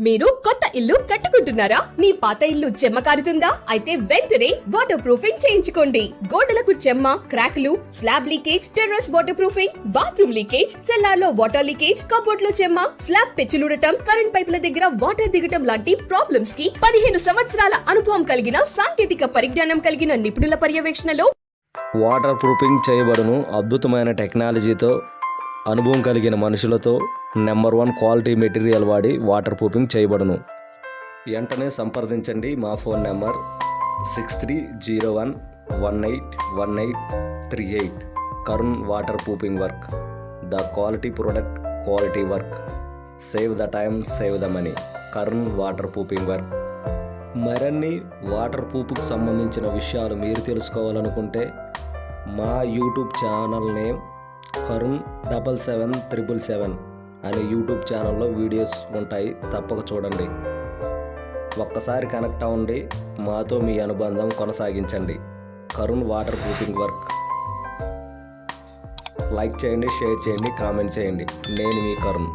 మీరు కొత్త ఇల్లు కట్టుకుంటున్నారా? మీ పాత ఇల్లు చెమ్మ కారుతుందా? అయితే వెంటనే వాటర్ ప్రూఫింగ్ చేయించుకోండి. గోడలకు చెమ్మ, క్రాక్లు, slab leakage, terrace water proofing, bathroom leakage, cellar లో వాటర్ లీకేజ్, కబోర్డ్ లో చెమ్మ, స్లాబ్ పెచ్చులుడటం, కరెంట్ పైపుల దగ్గర వాటర్ దిగటం లాంటి ప్రాబ్లమ్స్ కి 15 సంవత్సరాల అనుభవం కలిగిన సాంకేతిక పరిజ్ఞానం కలిగిన నిపుణుల పర్యవేక్షణలో వాటర్ ప్రూఫింగ్ చేయబడును. అద్భుతమైన టెక్నాలజీతో, అనుభవం కలిగిన మనుషులతో నెంబర్ 1 క్వాలిటీ మెటీరియల్ వాడి వాటర్ ప్రూఫింగ్ చేయబడును. వెంటనే సంప్రదించండి. మా phone number 6301181838. Karun water proofing work. The quality product, quality work. Save the time, save the money. Karun water proofing work. మరిన్ని వాటర్ ప్రూఫ్కి సంబంధించిన విషయాలు మీరు తెలుసుకోవాలనుకుంటే మా యూట్యూబ్ ఛానల్ నేమ్ కరుణ్ 77777 అనే యూట్యూబ్ ఛానల్లో వీడియోస్ ఉంటాయి, తప్పక చూడండి. ఒక్కసారి కనెక్ట్ అవ్వండి, మాతో మీ అనుబంధం కొనసాగించండి. Karun water proofing work. Like చేయండి, షేర్ చేయండి, కామెంట్ చేయండి. నేను మీ కరుణ్.